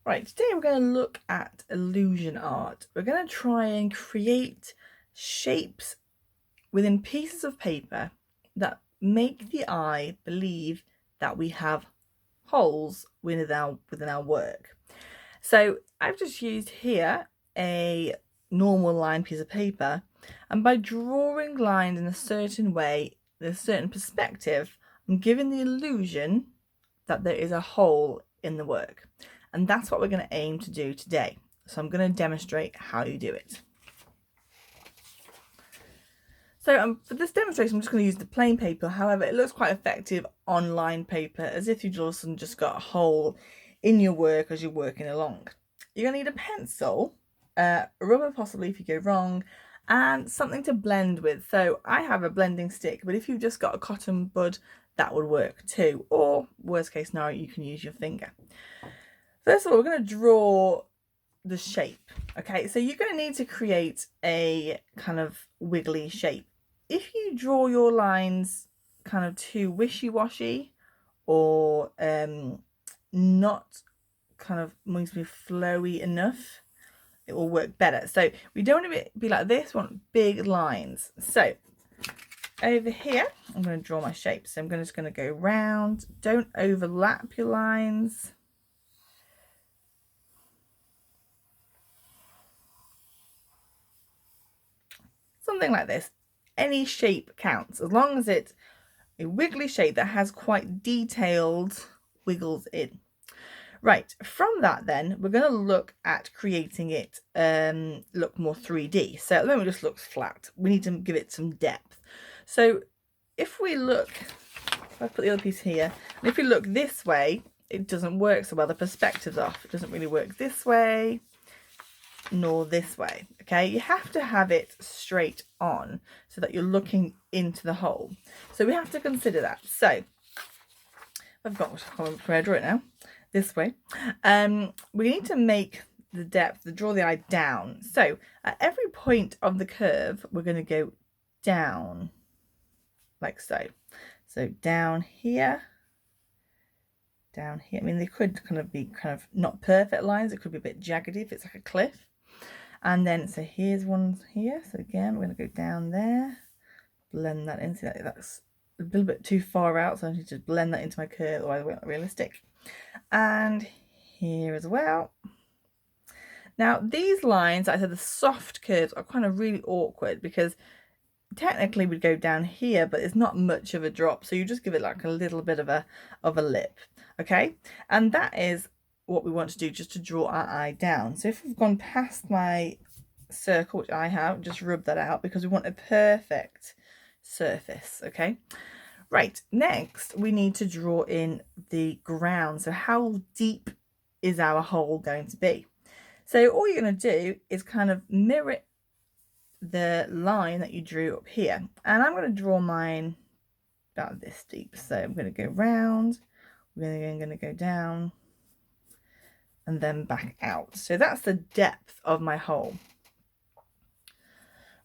Right, today we're going to look at illusion art. We're going to try and create shapes within pieces of paper that make the eye believe that we have holes within our work. So I've just used here a normal line piece of paper, and by drawing lines in a certain way, in a certain perspective, I'm giving the illusion that there is a hole in the work. And that's what we're going to aim to do today. So I'm going to demonstrate how you do it. So for this demonstration, I'm just going to use the plain paper. However, it looks quite effective on lined paper, as if you just got a hole in your work as you're working along. You're going to need a pencil, rubber possibly if you go wrong, and something to blend with. So I have a blending stick, but if you've just got a cotton bud, that would work too. Or worst case scenario, you can use your finger. First of all, we're going to draw the shape. Okay, so you're going to need to create a kind of wiggly shape. If you draw your lines kind of too wishy-washy or not kind of going to be flowy enough, it will work better. So we don't want to be like this, we want big lines. So over here, I'm going to draw my shape. So I'm just going to go round. Don't overlap your lines. Something like this. Any shape counts, as long as it's a wiggly shape that has quite detailed wiggles in. Right, from that then, we're going to look at creating it look more 3D. So at the moment it just looks flat. We need to give it some depth. So if we look, if I put the other piece here, and if we look this way, it doesn't work so well. The perspective's off. It doesn't really work this way nor this way. Okay, you have to have it straight on so that you're looking into the hole. So we have to consider that. So I've got where I draw it now, this way. We need to make the depth, draw the eye down. So at every point of the curve, we're going to go down like so. So down here, down here. I mean, they could kind of be not perfect lines. It could be a bit jaggedy if it's like a cliff. And then, so here's one here. So again, we're going to go down there, blend that in. See, that's a little bit too far out, so I need to blend that into my curve, otherwise it won't look realistic. And here as well. Now, these lines, I said the soft curves are kind of really awkward because technically we'd go down here, but it's not much of a drop. So you just give it like a little bit of a lip. Okay. And that is what we want to do, just to draw our eye down. So if we've gone past my circle, which I have, just rub that out because we want a perfect surface. Okay. Right, next we need to draw in the ground. So how deep is our hole going to be? So all you're going to do is kind of mirror the line that you drew up here, and I'm going to draw mine about this deep. So I'm going to go round, we're going to go down and then back out. So that's the depth of my hole.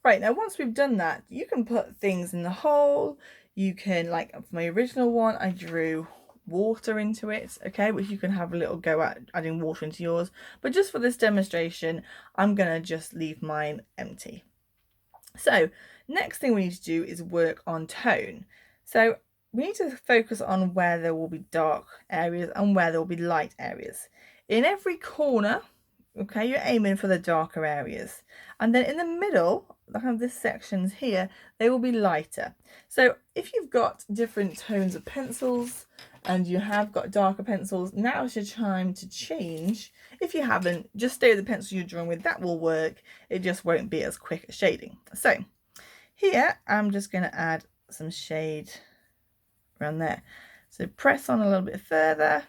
Right, now once we've done that, you can put things in the hole. You can, like for my original one, I drew water into it, okay, which you can have a little go at adding water into yours. But just for this demonstration, I'm going to just leave mine empty. So next thing we need to do is work on tone. So we need to focus on where there will be dark areas and where there will be light areas. In every corner, okay, you're aiming for the darker areas. And then in the middle, this sections here, they will be lighter. So if you've got different tones of pencils and you have got darker pencils, now's your time to change. If you haven't, just stay with the pencil you're drawing with, that will work. It just won't be as quick at shading. So here, I'm just going to add some shade around there. So press on a little bit further.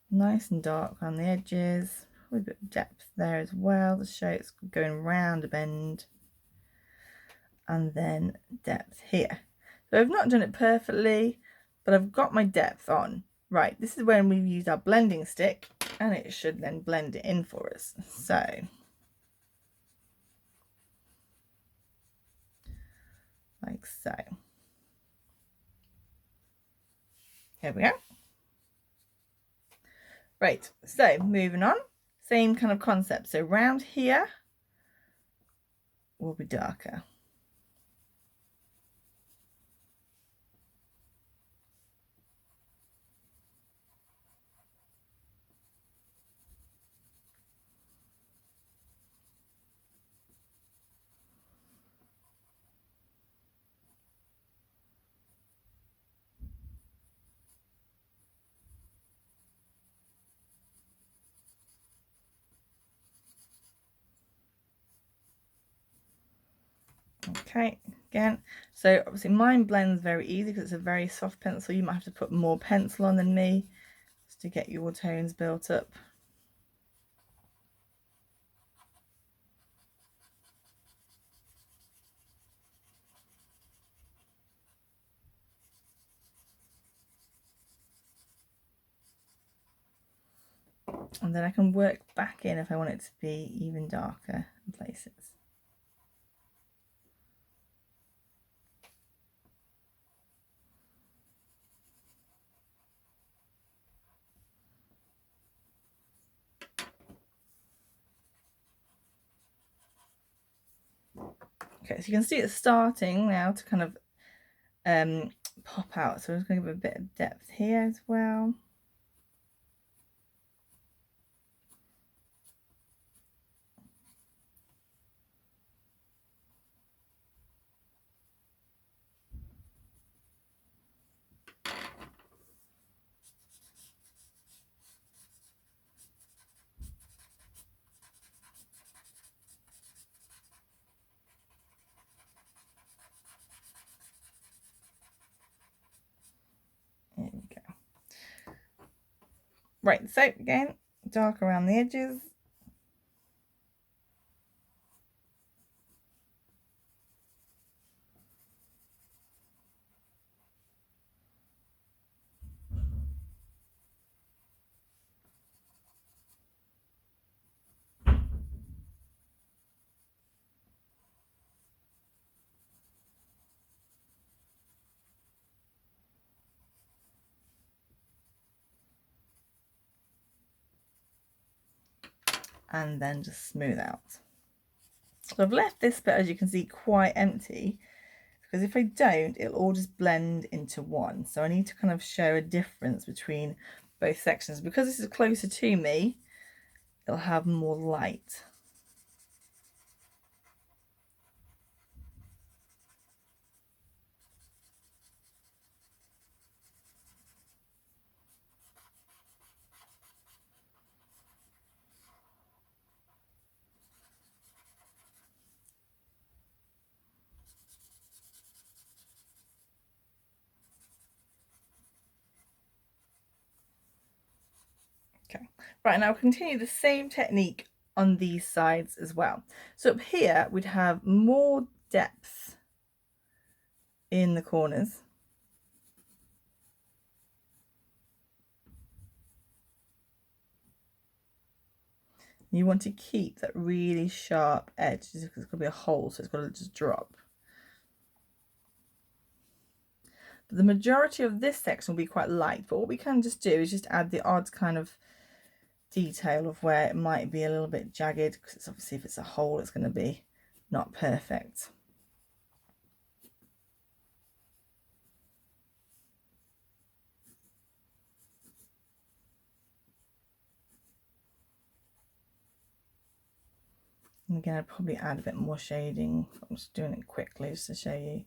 Nice and dark around the edges. A little bit of depth there as well to show it's going round a bend. And then depth here. So I've not done it perfectly, but I've got my depth on. Right, this is when we've used our blending stick, and it should then blend it in for us. So like so. Here we go. Right, so moving on, same kind of concept. So round here will be darker. Okay, again, so obviously mine blends very easy because it's a very soft pencil. You might have to put more pencil on than me just to get your tones built up. And then I can work back in if I want it to be even darker in places. Okay, so you can see it's starting now to kind of pop out. So I'm just going to give it a bit of depth here as well. There we go. Right, so again, dark around the edges. And then just smooth out. So I've left this bit, as you can see, quite empty because if I don't, it'll all just blend into one. So I need to kind of show a difference between both sections. Because this is closer to me, it'll have more light. Okay, right, now I'll continue the same technique on these sides as well. So up here, we'd have more depth in the corners. You want to keep that really sharp edge because it's going to be a hole, so it's got to just drop. But the majority of this section will be quite light, but what we can just do is just add the odd kind of detail of where it might be a little bit jagged, because it's obviously, if it's a hole, it's going to be not perfect. And again, I'd probably add a bit more shading. I'm just doing it quickly just to show you.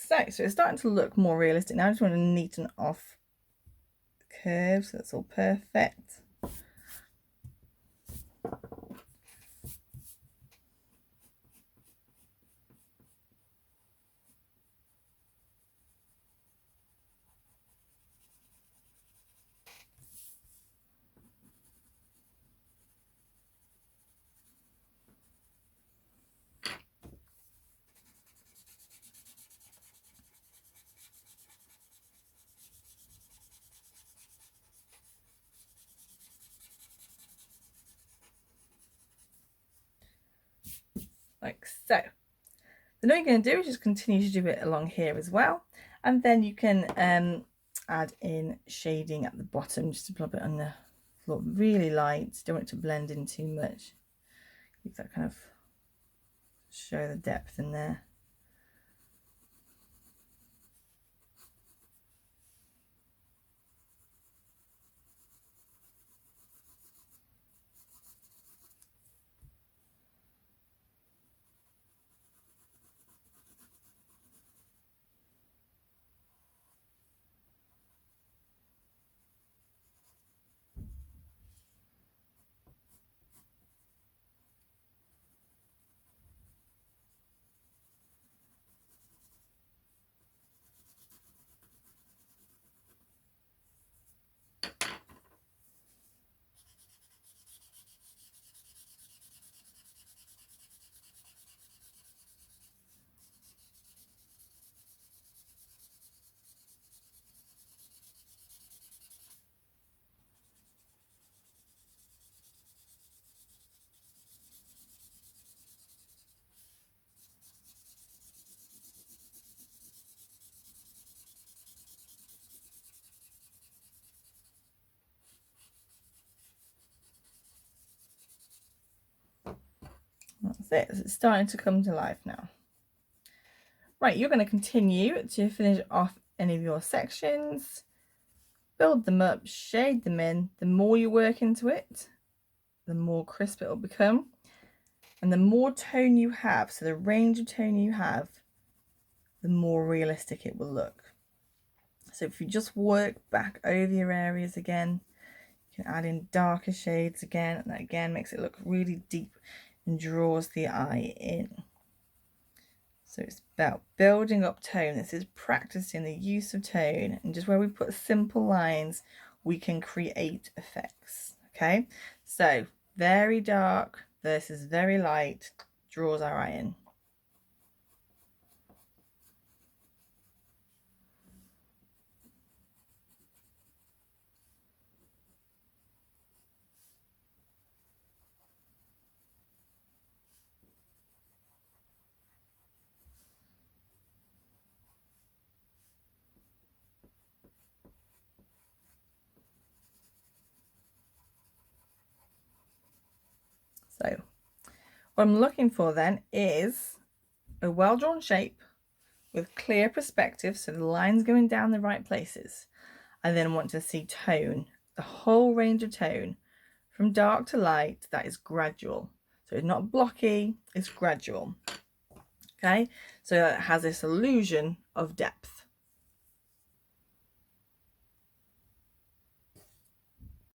so it's starting to look more realistic now. I just want to neaten off the curves so that's all perfect. Like so. Then all you're going to do is just continue to do it along here as well, and then you can add in shading at the bottom just to plop it on the floor really light. Don't want it to blend in too much. Keep that kind of show the depth in there. That's it. It's starting to come to life now. Right, you're going to continue to finish off any of your sections, build them up, shade them in. The more you work into it, the more crisp it will become, and the more tone you have, so the range of tone you have, the more realistic it will look. So if you just work back over your areas again, you can add in darker shades again, and that again makes it look really deep and draws the eye in. So it's about building up tone. This is practicing the use of tone, and just where we put simple lines, we can create effects. Okay, so very dark versus very light draws our eye in. So what I'm looking for then is a well-drawn shape with clear perspective, so the lines going down the right places. I then want to see tone, the whole range of tone, from dark to light, that is gradual. So it's not blocky, it's gradual. Okay, so it has this illusion of depth.